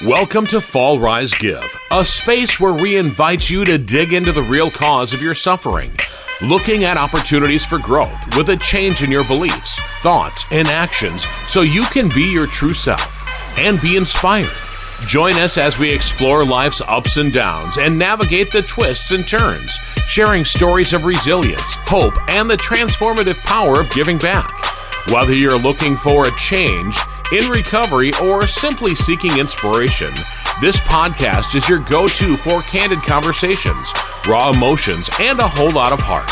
Welcome to Fall, Rise, Give, a space where we invite you to dig into the real cause of your suffering, looking at opportunities for growth with a change in your beliefs, thoughts, and actions so you can be your true self and be inspired. Join us as we explore life's ups and downs and navigate the twists and turns, sharing stories of resilience, hope, and the transformative power of giving back. Whether you're looking for a change, in recovery, or simply seeking inspiration, this podcast is your go-to for candid conversations, raw emotions, and a whole lot of heart.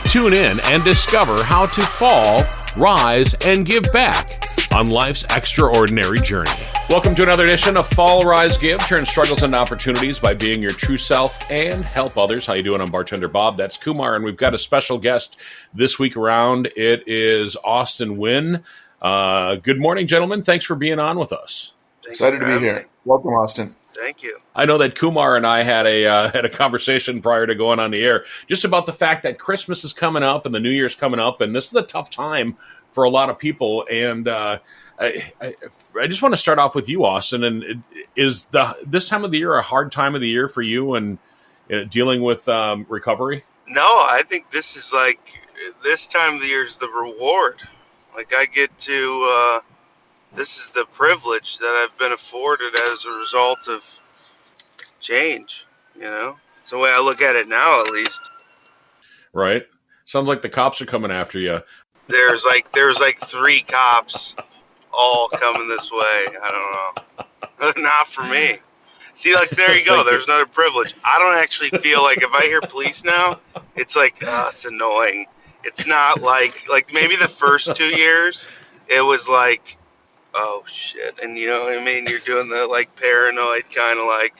Tune in and discover how to fall, rise, and give back on life's extraordinary journey. Welcome to another edition of Fall, Rise, Give. Turn struggles into opportunities by being your true self and help others. How you doing? I'm Bartender Bob. That's Kumar, and we've got a special guest this week around. It is Wynn. Good morning, gentlemen. Thanks for being on with us. Excited to be here. Welcome, Austin. Thank you. I know that Kumar and I had a conversation prior to going on the air just about the fact that Christmas is coming up and the New Year's coming up, and this is a tough time for a lot of people. And I just want to start off with you, Austin. And is this time of the year a hard time of the year for you and dealing with recovery? No, I think this time of the year is the reward. Like I get to, this is the privilege that I've been afforded as a result of change, It's the way I look at it now, at least. Right. Sounds like the cops are coming after you. There's like 3 cops all coming this way. I don't know. Not for me. See, like, there you go. There's another privilege. I don't actually feel like if I hear police now, it's like, it's annoying. It's not like maybe the first 2 years, it was like, oh shit. And you know what I mean? You're doing the like paranoid kind of like,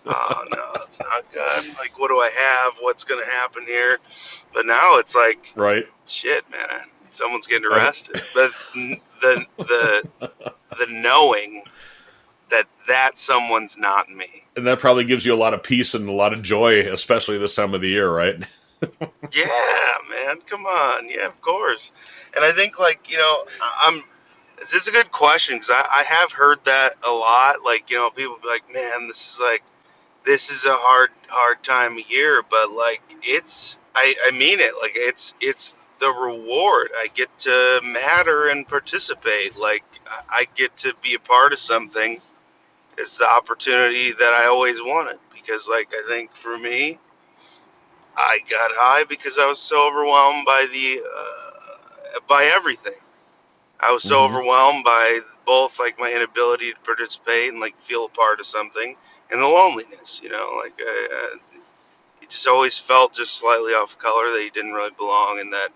oh no, it's not good. Like, what do I have? What's going to happen here? But now it's like, right, shit, man, someone's getting arrested. But the knowing that someone's not me. And that probably gives you a lot of peace and a lot of joy, especially this time of the year, right? Yeah, man, come on. Yeah, of course. And I think, this is a good question because I have heard that a lot. Like, people be like, man, this is a hard time of year. But, like, I mean it. Like, it's the reward. I get to matter and participate. Like, I get to be a part of something. It's the opportunity that I always wanted. Because, like, I think for me, I got high because I was so overwhelmed by everything. I was so overwhelmed by both like my inability to participate and like feel a part of something, and the loneliness. You just always felt just slightly off color, that you didn't really belong, and that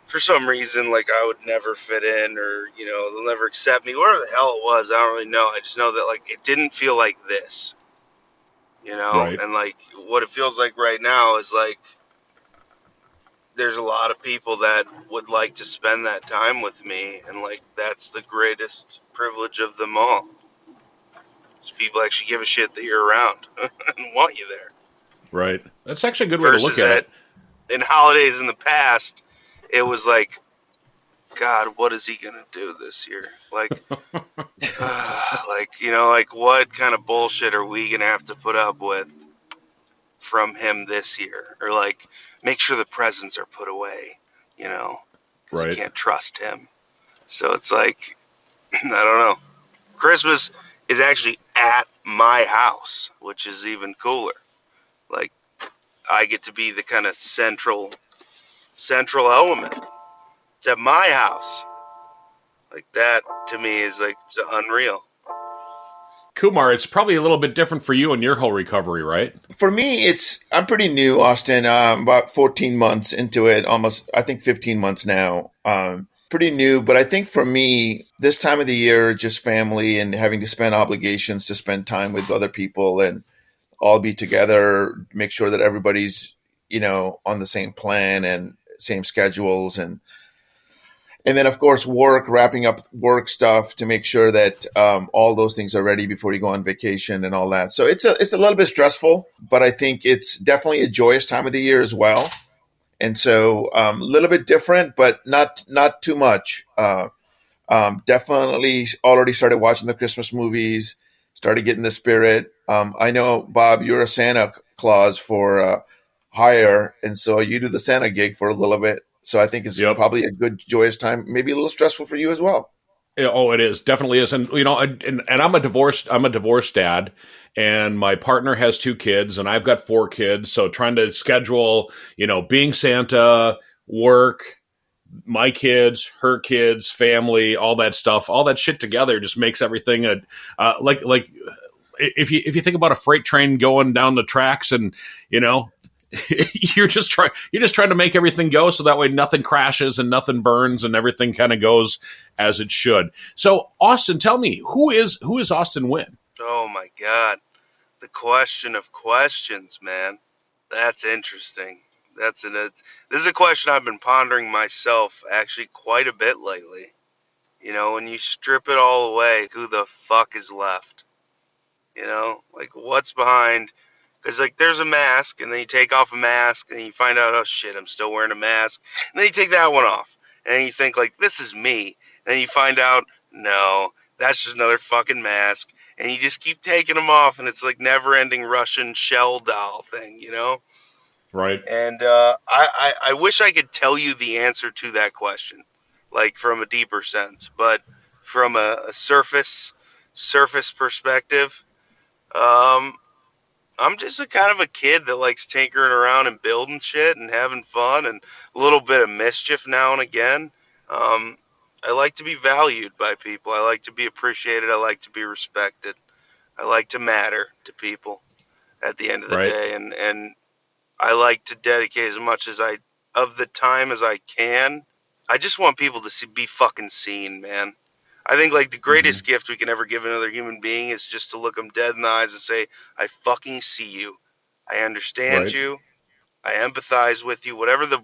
for some reason like I would never fit in, or they'll never accept me. Whatever the hell it was, I don't really know. I just know that like it didn't feel like this. Right. And like what it feels like right now is like there's a lot of people that would like to spend that time with me, and like that's the greatest privilege of them all. People actually give a shit that you're around and want you there. Right. That's actually a good way to look at it. In holidays in the past, it was like, God, what is he gonna do this year? Like, what kind of bullshit are we gonna have to put up with from him this year? Or like, make sure the presents are put away, because right. You can't trust him. So it's like, I don't know. Christmas is actually at my house, which is even cooler. Like, I get to be the kind of central element. It's at my house. Like, that to me is like, it's unreal. Kumar, it's probably a little bit different for you and your whole recovery, right? For me, I'm pretty new, Austin. About 14 months into it, almost, I think 15 months now. Pretty new, but I think for me, this time of the year, just family and having to spend obligations to spend time with other people and all be together, make sure that everybody's, on the same plan and same schedules, and then, of course, wrapping up work stuff to make sure that all those things are ready before you go on vacation and all that. So it's a little bit stressful, but I think it's definitely a joyous time of the year as well. And so a little bit different, but not too much. Definitely already started watching the Christmas movies, started getting the spirit. I know, Bob, you're a Santa Claus for hire, and so you do the Santa gig for a little bit. So I think it's Yep. probably a good, joyous time, maybe a little stressful for you as well. Yeah, oh, it is, definitely is, and and I'm a divorced dad, and my partner has two kids, and I've got four kids. So trying to schedule, being Santa, work, my kids, her kids, family, all that stuff, all that shit together just makes everything like if you think about a freight train going down the tracks, and you know you're just trying to make everything go so that way nothing crashes and nothing burns and everything kind of goes as it should. So Austin, tell me, who is Austin Wynn? Oh my God. The question of questions, man. That's interesting. This is a question I've been pondering myself actually quite a bit lately. When you strip it all away, who the fuck is left? Like what's behind? Because like there's a mask, and then you take off a mask, and you find out, oh shit, I'm still wearing a mask. And then you take that one off, and then you think like this is me. And then you find out, no, that's just another fucking mask. And you just keep taking them off, and it's like never-ending Russian shell doll thing. Right, And I wish I could tell you the answer to that question, like from a deeper sense, but from a surface perspective, um, I'm just a kind of a kid that likes tinkering around and building shit and having fun and a little bit of mischief now and again. Um, I like to be valued by people. I like to be appreciated. I like to be respected. I like to matter to people at the end of the right, day, and I like to dedicate as much as I of the time as I can. I just want people to be fucking seen, man. I think like the hmm, greatest gift we can ever give another human being is just to look them dead in the eyes and say, "I fucking see you. I understand right, you. I empathize with you." Whatever the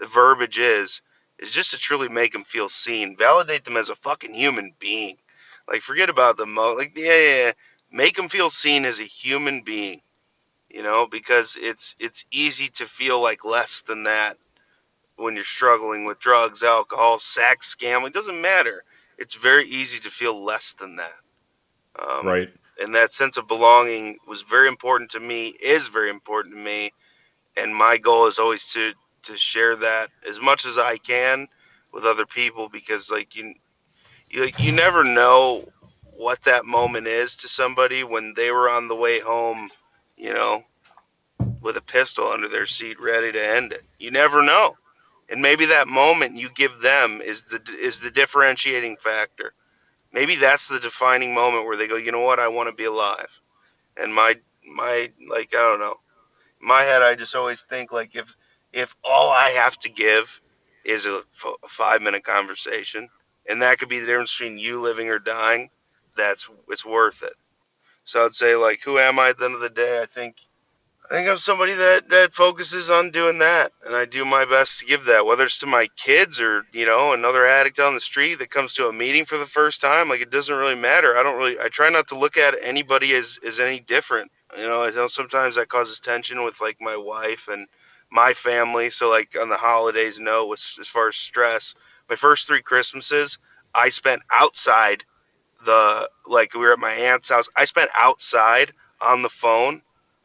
verbiage is just to truly make them feel seen. Validate them as a fucking human being. Like forget about the like yeah. Make them feel seen as a human being. Because it's easy to feel like less than that when you're struggling with drugs, alcohol, sex, gambling. It doesn't matter. It's very easy to feel less than that. Um, right, and that sense of belonging was very important to me, is very important to me. And my goal is always to share that as much as I can with other people, because like you never know what that moment is to somebody when they were on the way home, you know, with a pistol under their seat ready to end it. You never know. And maybe that moment you give them is the differentiating factor. Maybe that's the defining moment where they go, "You know what? I want to be alive." And my like I don't know. In my head I just always think like if all I have to give is a 5-minute conversation, and that could be the difference between you living or dying, it's worth it. So I'd say like who am I at the end of the day? I think I'm somebody that focuses on doing that, and I do my best to give that, whether it's to my kids or another addict on the street that comes to a meeting for the first time. Like it doesn't really matter. I try not to look at anybody as any different. I know sometimes that causes tension with like my wife and my family. So like on the holidays, as far as stress, my first three Christmases I spent outside we were at my aunt's house. I spent outside on the phone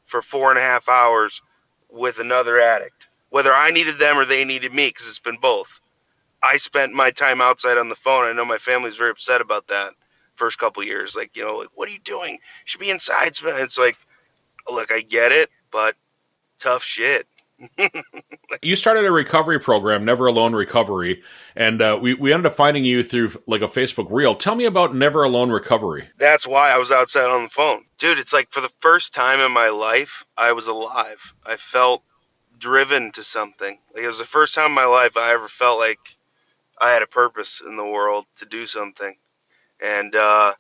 for 4.5 hours with another addict, whether I needed them or they needed me, because it's been both. I spent my time outside on the phone. I know my family's very upset about that first couple of years. Like, like, what are you doing? You should be inside. It's like, look, I get it, but tough shit. you started a recovery program, Never Alone Recovery, and we ended up finding you through like a Facebook reel. Tell me about Never Alone Recovery. That's why I was outside on the phone. Dude, it's like for the first time in my life, I was alive. I felt driven to something. Like it was the first time in my life I ever felt like I had a purpose in the world to do something. And I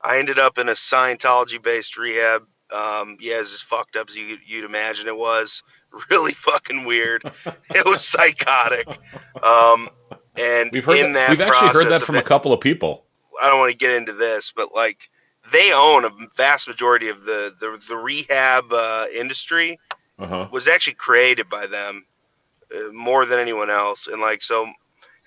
ended up in a Scientology-based rehab. Yeah, as fucked up as you'd imagine it was. Really fucking weird. It was psychotic. Um, and We've heard in that. that We've actually heard process that of from a it, couple of people. I don't want to get into this, but like they own a vast majority of the rehab industry Uh huh. was actually created by them more than anyone else. And like so, in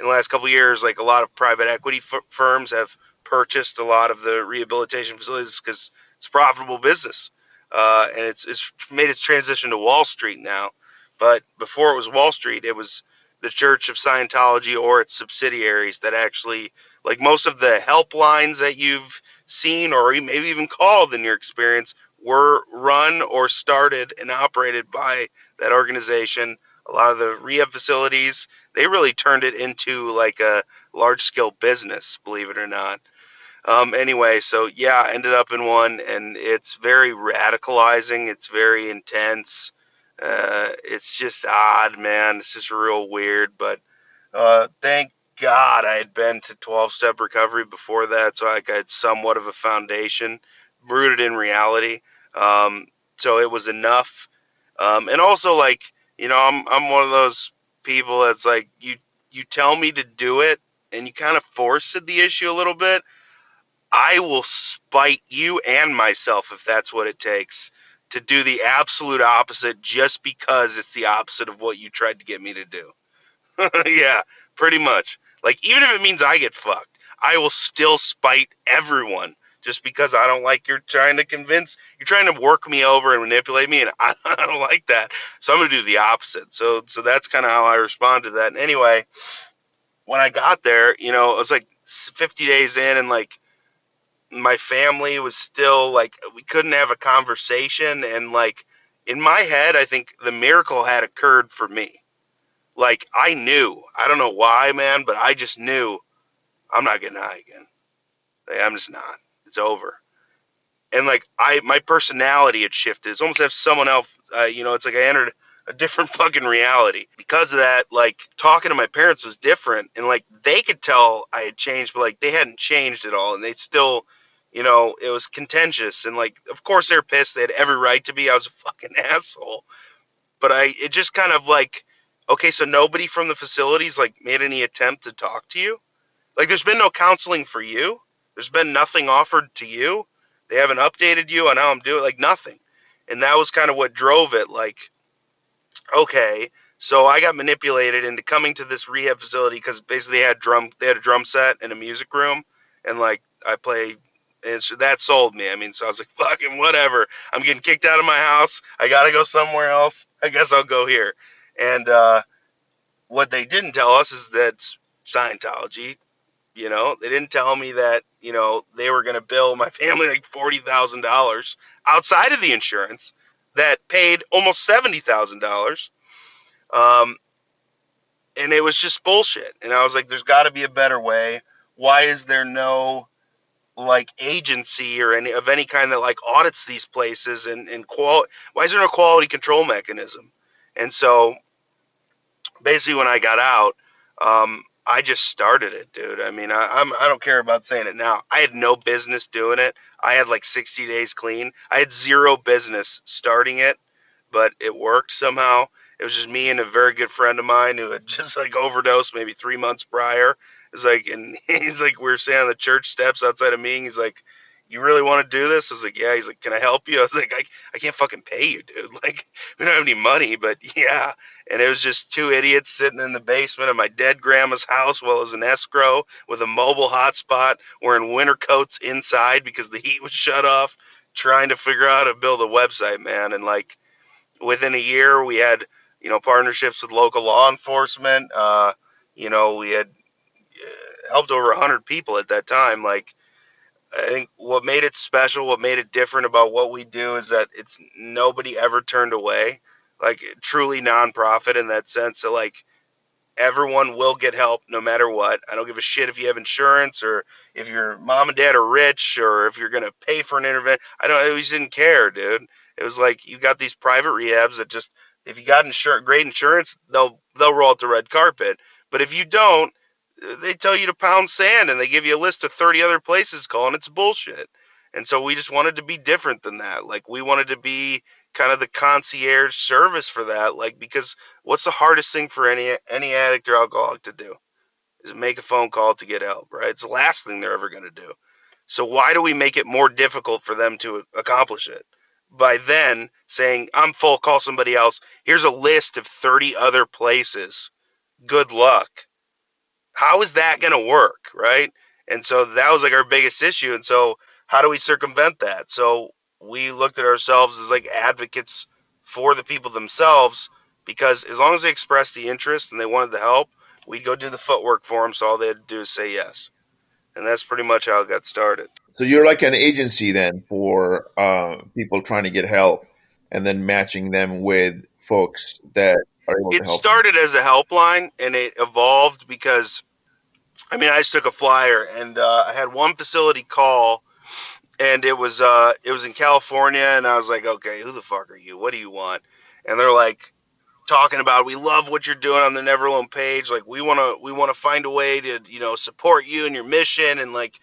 the last couple of years, like a lot of private equity firms have purchased a lot of the rehabilitation facilities because it's a profitable business, and it's made its transition to Wall Street now. But before it was Wall Street, it was the Church of Scientology or its subsidiaries that actually, like most of the helplines that you've seen or maybe even called in your experience, were run or started and operated by that organization. A lot of the rehab facilities, they really turned it into like a large scale business, believe it or not. Anyway, so yeah, I ended up in one, and it's very radicalizing. It's very intense. It's just odd, man. It's just real weird. But thank God I had been to 12-step recovery before that, so I had somewhat of a foundation rooted in reality. Um, so it was enough. And also, like, I'm one of those people that's like, you tell me to do it, and you kind of force the issue a little bit. I will spite you and myself if that's what it takes to do the absolute opposite just because it's the opposite of what you tried to get me to do. Yeah, pretty much. Like, even if it means I get fucked, I will still spite everyone just because I don't like you're trying to work me over and manipulate me, and I don't like that. So I'm going to do the opposite. So that's kind of how I respond to that. And anyway, when I got there, it was like 50 days in, and like, my family was still like, we couldn't have a conversation, and like, in my head, I think the miracle had occurred for me. Like, I knew, I don't know why, man, but I just knew I'm not getting high again. Like, I'm just not. It's over. And like, my personality had shifted. It's almost as if someone else, it's like I entered a different fucking reality. Because of that, like, talking to my parents was different, and like, they could tell I had changed, but like, they hadn't changed at all, and they still, it was contentious, and like, of course they're pissed. They had every right to be. I was a fucking asshole. But it just kind of like, okay, so nobody from the facilities like made any attempt to talk to you. Like, there's been no counseling for you. There's been nothing offered to you. They haven't updated you on how I'm doing, like nothing. And that was kind of what drove it. Like, okay, so I got manipulated into coming to this rehab facility because basically they had a drum set and a music room, and like, I play, and so that sold me. I mean, so I was like, fucking whatever. I'm getting kicked out of my house. I gotta go somewhere else. I guess I'll go here. And what they didn't tell us is that Scientology, they didn't tell me that, they were going to bill my family like $40,000 outside of the insurance that paid almost $70,000. Um, and it was just bullshit. And I was like, there's got to be a better way. Why is there no like agency or any kind that like audits these places and why is there no quality control mechanism? And so basically, when I got out, I just started it, dude. I mean, I don't care about saying it now. I had no business doing it. I had like 60 days clean. I had zero business starting it, but it worked somehow. It was just me and a very good friend of mine who had just like overdosed maybe 3 months prior. It was like, and he's like, we were sitting on the church steps outside a meeting. He's like, you really want to do this? I was like, yeah. He's like, can I help you? I was like, I can't fucking pay you, dude. Like, we don't have any money, but yeah. And it was just two idiots sitting in the basement of my dead grandma's house while it was an escrow with a mobile hotspot, wearing winter coats inside because the heat was shut off, trying to figure out how to build a website, man. And like, within a year, we had, partnerships with local law enforcement. We had helped over 100 people at that time. Like, I think what made it special, what made it different about what we do is that it's nobody ever turned away. Like, truly nonprofit in that sense. So like, everyone will get help no matter what. I don't give a shit if you have insurance or if your mom and dad are rich or if you're gonna pay for an intervention. I always didn't care, dude. It was like, you got these private rehabs that just, if you got great insurance, they'll roll out the red carpet. But if you don't, they tell you to pound sand and they give you a list of 30 other places to call, and it's bullshit. And so we just wanted to be different than that. Like, we wanted to be kind of the concierge service for that. Like, because what's the hardest thing for any addict or alcoholic to do? Is make a phone call to get help, right? It's the last thing they're ever going to do. So why do we make it more difficult for them to accomplish it? By then saying, I'm full, call somebody else. Here's a list of 30 other places. Good luck. How is that going to work, right? And so that was like our biggest issue. And so how do we circumvent that? So we looked at ourselves as like advocates for the people themselves, because as long as they expressed the interest and they wanted the help, we'd go do the footwork for them. So all they had to do is say yes. And that's pretty much how it got started. So you're like an agency then for people trying to get help, and then matching them with folks that are able to It help them. started as a helpline and it evolved because, I mean, I just took a flyer and I had one facility call, and it was in California, and I was like, okay, who the fuck are you? What do you want? And they're like, talking about, we love what you're doing on the Never Alone page, like we want to find a way to support you and your mission, and like,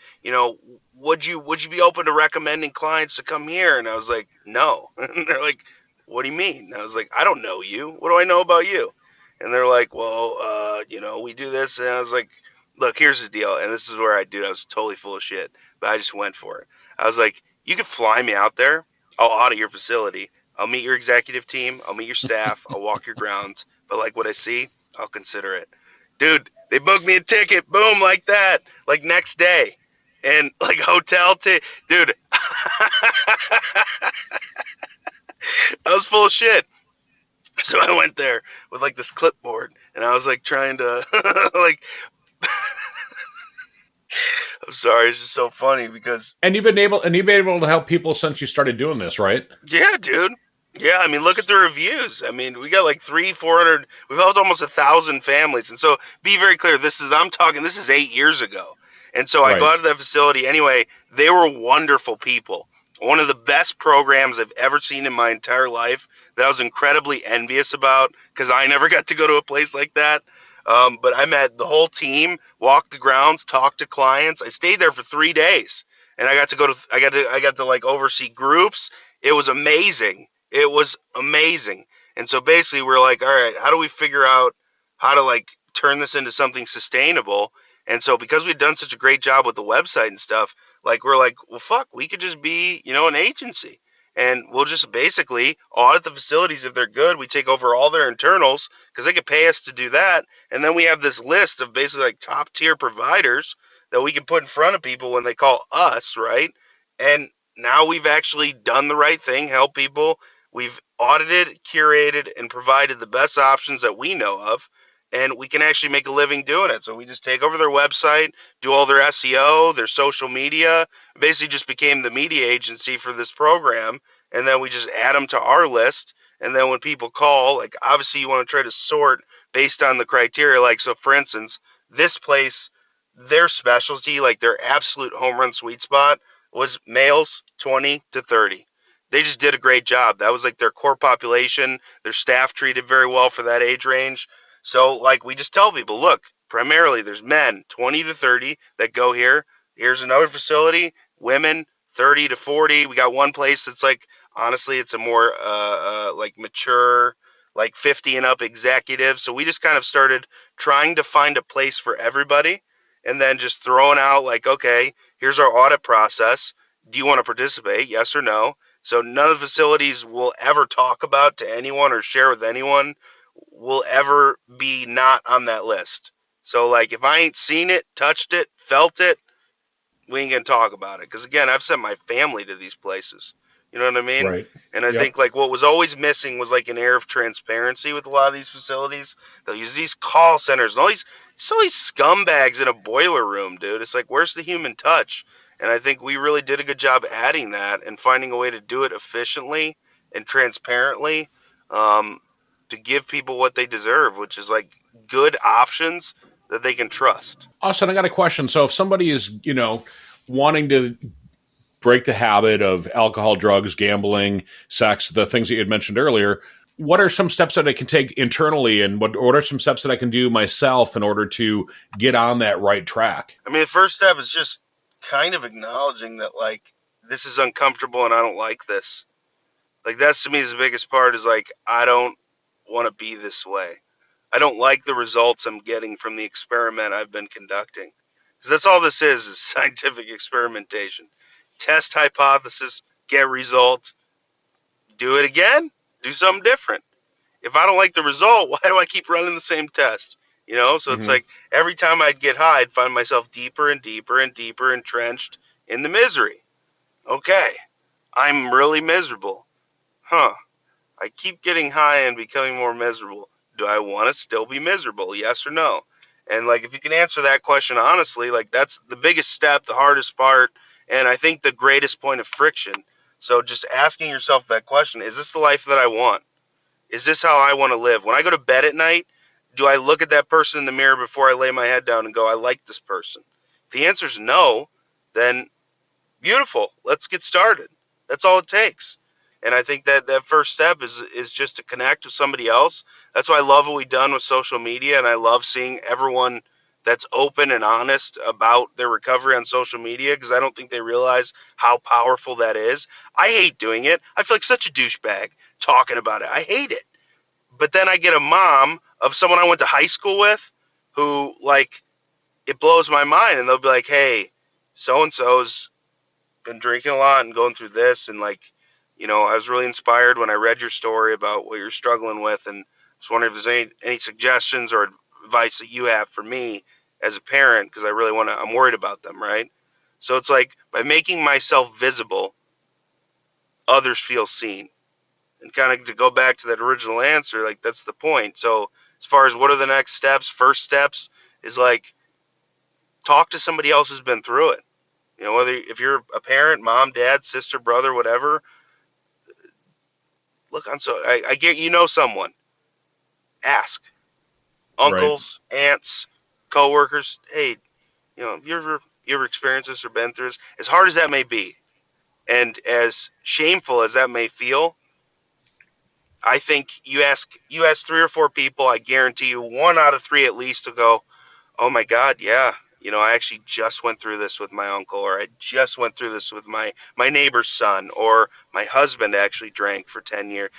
would you be open to recommending clients to come here? And I was like, no. And they're like, what do you mean? And I was like, I don't know you, what do I know about you? And they're like, well, we do this. And I was like, look, here's the deal. And this is where I was totally full of shit, but I just went for it. I was like, you could fly me out there, I'll audit your facility, I'll meet your executive team, I'll meet your staff, I'll walk your grounds, but like what I see, I'll consider it. Dude, they booked me a ticket, boom, like that, like next day. And like dude, I was full of shit. So I went there with like this clipboard and I was like trying to like, I'm sorry, it's just so funny because And you've been able to help people since you started doing this, right? yeah, dude. Yeah, I mean, look at the reviews. I mean, we got like 400. We've helped almost 1,000 families, and so be very clear. I'm talking. This is 8 years ago, and so I go Right. out to that facility anyway. They were wonderful people. One of the best programs I've ever seen in my entire life. That I was incredibly envious about because I never got to go to a place like that. But I met the whole team, walked the grounds, talked to clients. I stayed there for 3 days, and I got to go to. I got to like oversee groups. It was amazing. It was amazing. And so basically we're like, all right, how do we figure out how to like turn this into something sustainable? And so because we've done such a great job with the website and stuff, like we're like, well fuck, we could just be, an agency. And we'll just basically audit the facilities if they're good. We take over all their internals because they could pay us to do that. And then we have this list of basically like top tier providers that we can put in front of people when they call us, right? And now we've actually done the right thing, help people. We've audited, curated, and provided the best options that we know of, and we can actually make a living doing it. So we just take over their website, do all their SEO, their social media, basically just became the media agency for this program, and then we just add them to our list. And then when people call, like obviously you want to try to sort based on the criteria. Like, so for instance, this place, their specialty, like their absolute home run sweet spot was males 20 to 30. They just did a great job. That was like their core population. Their staff treated very well for that age range. So like we just tell people, look, primarily there's men 20 to 30 that go here. Here's another facility, women 30 to 40. We got one place that's like, honestly, it's a more like mature, like 50 and up executive. So we just kind of started trying to find a place for everybody, and then just throwing out like, okay, here's our audit process. Do you want to participate? Yes or no? So none of the facilities will ever talk about to anyone or share with anyone will ever be not on that list. So like if I ain't seen it, touched it, felt it, we ain't gonna talk about it. Because again, I've sent my family to these places. You know what I mean? Right. And I think Yep. like what was always missing was like an air of transparency with a lot of these facilities. They'll use these call centers and all these scumbags in a boiler room, dude. It's like, where's the human touch? And I think we really did a good job adding that and finding a way to do it efficiently and transparently, um, to give people what they deserve, which is like good options that they can trust. Austin, I got a question. So if somebody is, wanting to break the habit of alcohol, drugs, gambling, sex, the things that you had mentioned earlier, what are some steps that I can take internally, and what are some steps that I can do myself in order to get on that right track? I mean, the first step is just kind of acknowledging that, like, this is uncomfortable and I don't like this. Like, that's to me is the biggest part is like, I don't want to be this way. I don't like the results I'm getting from the experiment I've been conducting. Because that's all this is scientific experimentation. Test hypothesis, get results, do it again, do something different. If I don't like the result, why do I keep running the same test? So it's like every time I'd get high, I'd find myself deeper and deeper and deeper entrenched in the misery. Okay, I'm really miserable. Huh. I keep getting high and becoming more miserable. Do I want to still be miserable? Yes or no? And like, if you can answer that question honestly, like that's the biggest step, the hardest part, and I think the greatest point of friction. So just asking yourself that question, is this the life that I want? Is this how I want to live? When I go to bed at night, do I look at that person in the mirror before I lay my head down and go, I like this person? If the answer is no, then beautiful. Let's get started. That's all it takes. And I think that that first step is just to connect with somebody else. That's why I love what we've done with social media, and I love seeing everyone that's open and honest about their recovery on social media, because I don't think they realize how powerful that is. I hate doing it. I feel like such a douchebag talking about it. I hate it. But then I get a mom of someone I went to high school with who, like, it blows my mind, and they'll be like, "Hey, so and so's been drinking a lot and going through this, and like, I was really inspired when I read your story about what you're struggling with, and I was wondering if there's any suggestions or advice that you have for me as a parent, because I really I'm worried about them, right?" So it's like, by making myself visible, others feel seen. And kind of to go back to that original answer, like, that's the point. So as far as what are the next steps, first steps is like, talk to somebody else who's been through it. Whether if you're a parent, mom, dad, sister, brother, whatever, look on. So I get, someone. Ask Right. uncles, aunts, coworkers. Hey, you ever experienced this or been through this? As hard as that may be, and as shameful as that may feel, I think you ask 3 or 4 people. I guarantee you, 1 out of 3 at least will go, "Oh my God, yeah. I actually just went through this with my uncle, or I just went through this with my neighbor's son, or my husband actually drank for 10 years."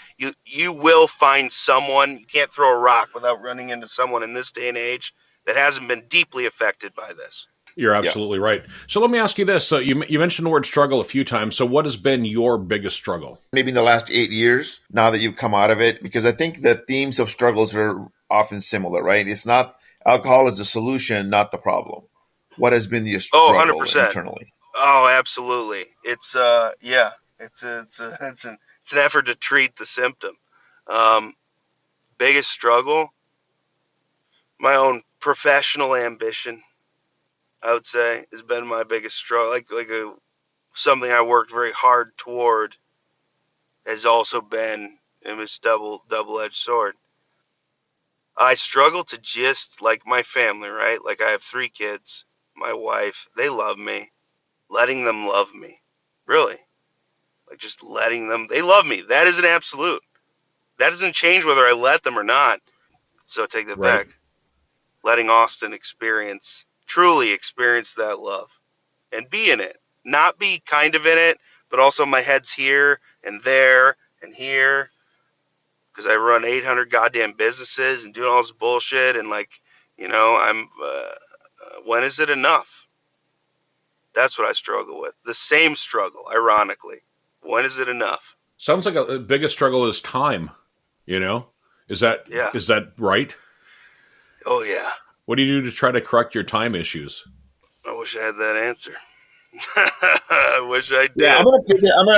You will find someone. You can't throw a rock without running into someone in this day and age that hasn't been deeply affected by this. You're Yeah. absolutely right. So let me ask you this. So you mentioned the word struggle a few times. So what has been your biggest struggle? Maybe in the last 8 years, now that you've come out of it, because I think the themes of struggles are often similar, right? It's not alcohol is the solution, not the problem. What has been your Oh, struggle 100%. internally? Oh, absolutely. It's yeah. It's an effort to treat the symptom. Um, Biggest struggle, my own professional ambition, I would say, has been my biggest struggle. Something I worked very hard toward has also been, and it's double-edged sword. I struggle to just, like, my family, right? Like, I have 3 kids, my wife, they love me, letting them love me, really, like, just letting them. They love me. That is an absolute. That doesn't change whether I let them or not. So take that Right. back. Letting Austin truly experience that love, and be in it. Not be kind of in it, but also my head's here and there and here, because I run 800 goddamn businesses and doing all this bullshit, and like, I'm. When is it enough? That's what I struggle with. The same struggle, ironically. When is it enough? Sounds like a biggest struggle is time. You know, is that Yeah. is that right? Oh yeah. What do you do to try to correct your time issues? I wish I had that answer. I wish I Yeah, did. I'm gonna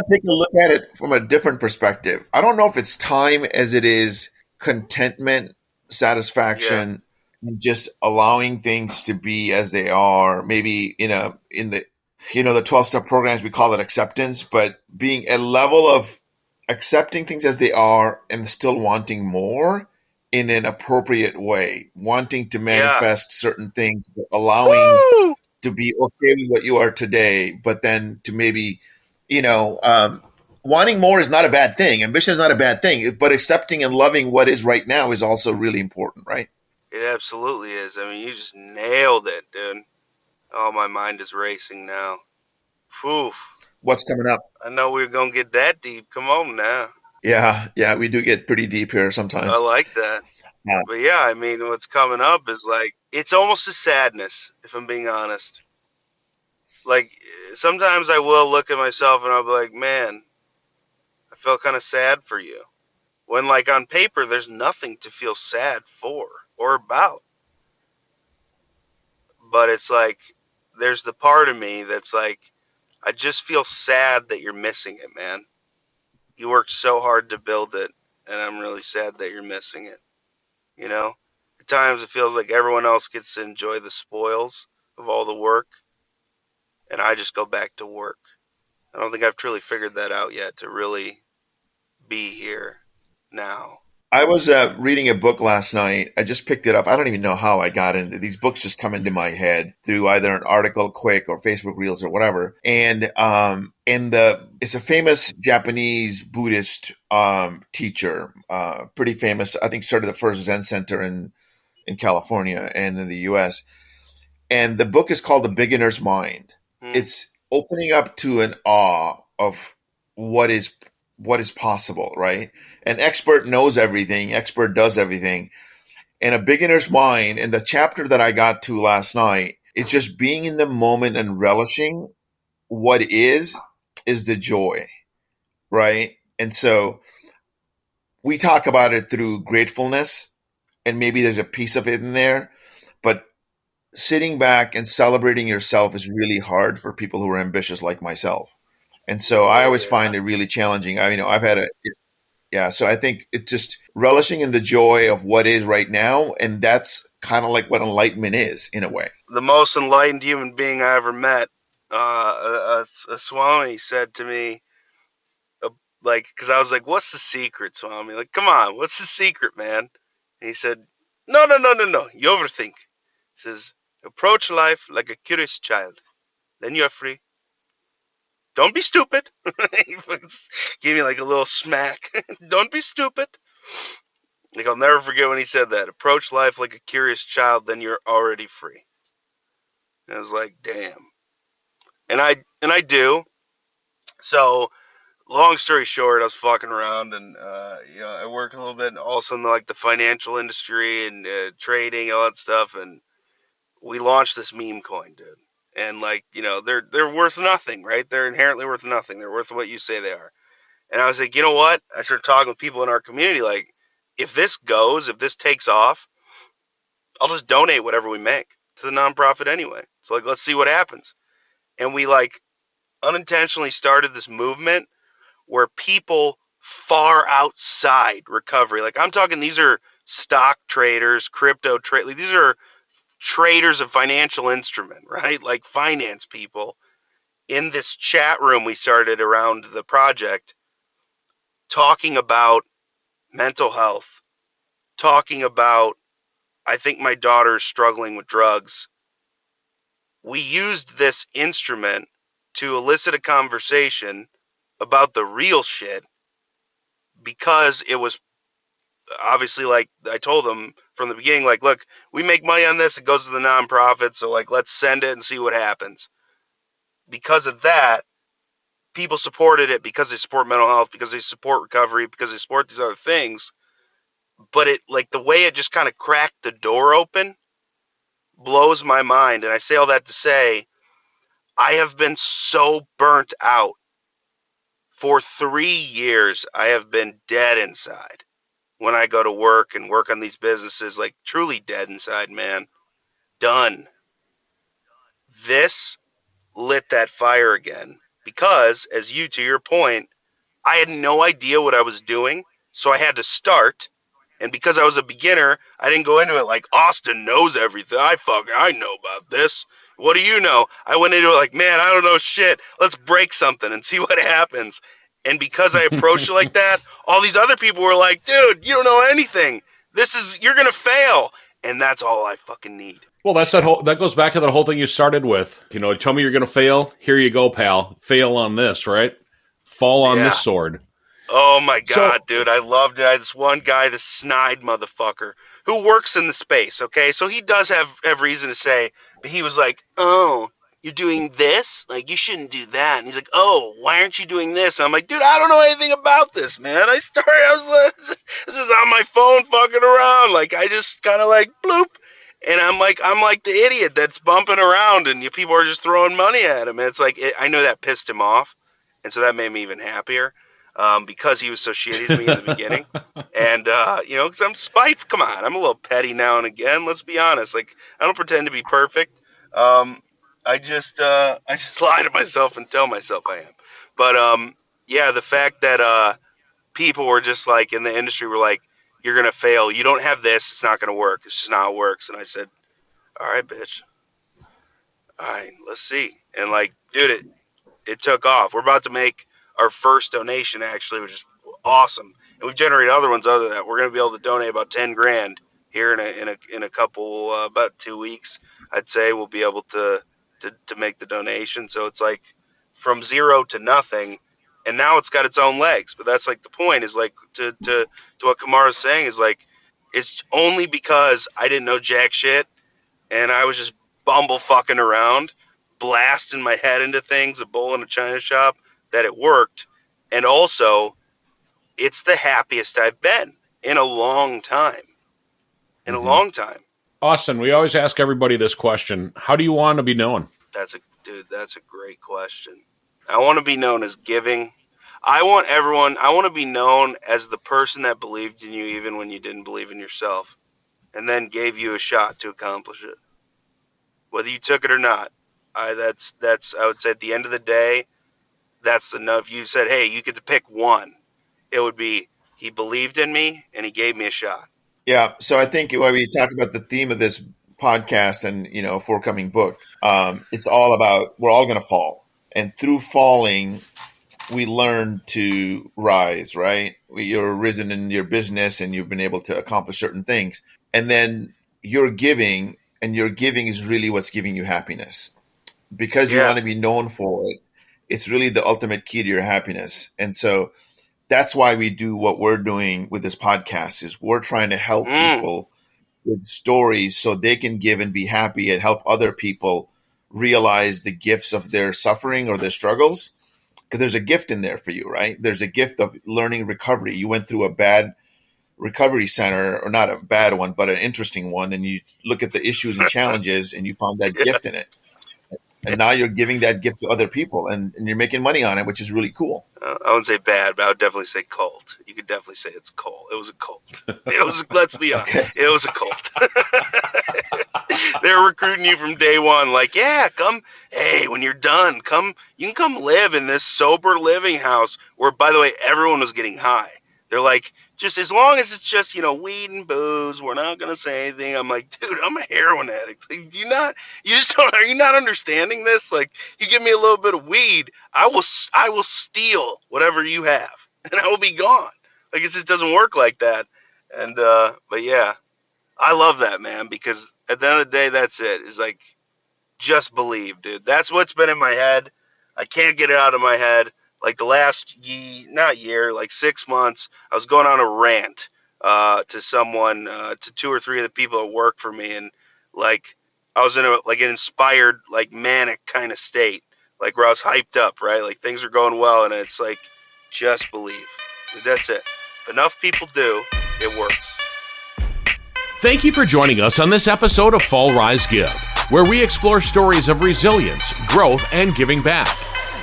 take a look at it from a different perspective. I don't know if it's time as it is contentment, Yeah. satisfaction, and just allowing things to be as they are. Maybe in the the 12-step programs we call it acceptance, but being a level of accepting things as they are and still wanting more in an appropriate way, wanting to Yeah. manifest certain things, but allowing Woo! to be okay with what you are today, but then to maybe, you know, um, wanting more is not a bad thing. Ambition is not a bad thing, but accepting and loving what is right now is also really important, right? It absolutely is. I mean, you just nailed it, dude. Oh, my mind is racing now. Whew. What's coming up? I know we are gonna get that deep. Come on now. Yeah, yeah, we do get pretty deep here I sometimes. like that. Yeah. But yeah, I mean, what's coming up is like, it's almost a sadness, if I'm being honest. Like, sometimes I will look at myself and I'll be like, man, I feel kind of sad for you. When, like, on paper, there's nothing to feel sad for or about. but it's like there's the part of me that's like, I just feel sad that you're missing it, man. You worked so hard to build it, and I'm really sad that you're missing it. You know, at times it feels like everyone else gets to enjoy the spoils of all the work, and I just go back to work. I don't think I've truly figured that out yet to really be here now. I was reading a book last night. I just picked it up. I don't even know how I got into these books. Just come into my head through either an article, quick, or Facebook Reels or whatever. And it's a famous Japanese Buddhist teacher, pretty famous. I think started the first Zen center in California and in the U.S. And the book is called The Beginner's Mind. Hmm. It's opening up to an awe of what is possible, right? An expert knows everything, expert does everything. And a beginner's mind, in the chapter that I got to last night, it's just being in the moment and relishing what is the joy, right? And so we talk about it through gratefulness, and maybe there's a piece of it in there, but sitting back and celebrating yourself is really hard for people who are ambitious like myself. And so I Oh always yeah. find it really challenging. I've had yeah. So I think it's just relishing in the joy of what is right now. And that's kind of like what enlightenment is in a way. The most enlightened human being I ever met, a Swami said to me, uh, like, because I was like, "What's the secret, Swami? Like, come on, what's the secret, man?" And he said, "No, no, no, no, no. You overthink." He says, "Approach life like a curious child. Then you're free. Don't be stupid." He gave me like a little smack. Don't be stupid. Like, I'll never forget when he said that. Approach life like a curious child, then you're already free. And I was like, damn. And I do. So long story short, I was fucking around, and I work a little bit also in like the financial industry and trading, all that stuff. And we launched this meme coin, dude. And like, they're worth nothing, right? They're inherently worth nothing. They're worth what you say they are. And I was like, you know what? I started talking with people in our community, like, if this takes off, I'll just donate whatever we make to the nonprofit anyway. So like, let's see what happens. And we like unintentionally started this movement where people far outside recovery, like I'm talking, these are stock traders, crypto trade, like, these are traders of financial instrument, right? Like finance people in this chat room we started around the project, talking about mental health, talking about, I think my daughter's struggling with drugs. We used this instrument to elicit a conversation about the real shit, because it was obviously, like I told them from the beginning, like, look, we make money on this, it goes to the nonprofit, so like, let's send it and see what happens. Because of that, people supported it because they support mental health, because they support recovery, because they support these other things. But it, like, the way it just kind of cracked the door open blows my mind. And I say all that to say, I have been so burnt out. For 3 years, I have been dead inside when I go to work and work on these businesses, like truly dead inside, man. Done. This lit that fire again because, as you, to your point, I had no idea what I was doing, so I had to start. And because I was a beginner, I didn't go into it like Austin knows everything. I know about this. What do you know? I went into it like, man, I don't know shit. Let's break something and see what happens. And because I approached it like that, all these other people were like, dude, you don't know anything. You're gonna fail. And that's all I fucking need. Well, that goes back to that whole thing you started with. Tell me you're going to fail. Here you go, pal. Fail on this, right? Fall on this Yeah. sword. Oh my god, So, dude, I loved it. I had this one guy, this snide motherfucker, who works in the space, okay? So he does have reason to say, but he was like, "Oh, you're doing this? Like, you shouldn't do that." And he's like, "Oh, why aren't you doing this?" And I'm like, "Dude, I don't know anything about this, man. I was like, this is on my phone fucking around. Like, I just kind of like, bloop." And I'm like the idiot that's bumping around, and people are just throwing money at him. And it's like, I know that pissed him off, and so that made me even happier, because he was so shitty to me in the beginning. And, because I'm spiteful. Come on, I'm a little petty now and again. Let's be honest. Like, I don't pretend to be perfect. I just lie to myself and tell myself I am. But yeah, the fact that people were just like in the industry were like, "You're gonna fail. You don't have this. It's not gonna work. It's just not how it works." And I said, "All right, bitch. All right, let's see." And like, dude, it took off. We're about to make our first donation actually, which is awesome. And we've generated other ones other than that. We're gonna be able to donate about 10 grand here in a couple about 2 weeks. I'd say we'll be able to make the donation. So it's like from zero to nothing, and now it's got its own legs. But that's like the point is like to what Kamara's saying is like it's only because I didn't know jack shit and I was just bumble fucking around, blasting my head into things, a bull in a china shop, that it worked. And also, it's the happiest I've been in a long time. In a long time. Austin, we always ask everybody this question. How do you want to be known? That's a great question. I want to be known as giving. I want to be known as the person that believed in you even when you didn't believe in yourself and then gave you a shot to accomplish it. Whether you took it or not. I would say at the end of the day, that's enough. You said, hey, you get to pick one. It would be he believed in me and he gave me a shot. Yeah. So I think when we talk about the theme of this podcast and, forthcoming book, it's all about we're all going to fall. And through falling, we learn to rise, right? You're risen in your business and you've been able to accomplish certain things. And then you're giving, and your giving is really what's giving you happiness. Because you want to be known for it, it's really the ultimate key to your happiness. And so that's why we do what we're doing with this podcast is we're trying to help people with stories so they can give and be happy and help other people realize the gifts of their suffering or their struggles. Because there's a gift in there for you, right? There's a gift of learning recovery. You went through a bad recovery center, or not a bad one, but an interesting one. And you look at the issues and challenges and you found that gift in it. And now you're giving that gift to other people and you're making money on it, which is really cool. I wouldn't say bad, but I would definitely say cult. You could definitely say it's cult. It was a cult. Let's be honest. Okay. It was a cult. They're recruiting you from day one. Like, yeah, come. Hey, when you're done, you can come live in this sober living house where, by the way, everyone was getting high. They're like, just as long as it's just, weed and booze, we're not going to say anything. I'm like, dude, I'm a heroin addict. Like, are you not understanding this? Like, you give me a little bit of weed, I will steal whatever you have and I will be gone. Like, it just doesn't work like that. And, but yeah, I love that, man, because at the end of the day, that's it. It's like, just believe, dude. That's what's been in my head. I can't get it out of my head. Like the last like 6 months, I was going on a rant to someone, to 2 or 3 of the people that work for me, and like I was in an inspired, like manic kind of state, like where I was hyped up, right? Like things are going well, and it's like just believe. That's it. If enough people do, it works. Thank you for joining us on this episode of Fall, Rise, Give, where we explore stories of resilience, growth, and giving back.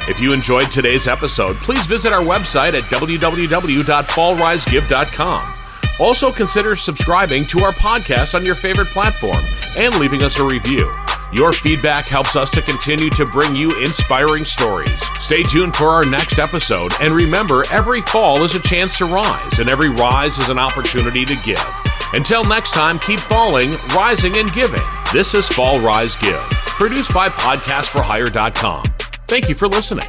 If you enjoyed today's episode, please visit our website at www.fallrisegive.com. Also consider subscribing to our podcast on your favorite platform and leaving us a review. Your feedback helps us to continue to bring you inspiring stories. Stay tuned for our next episode, and remember, every fall is a chance to rise, and every rise is an opportunity to give. Until next time, keep falling, rising, and giving. This is Fall, Rise, Give, produced by podcastforhire.com. Thank you for listening.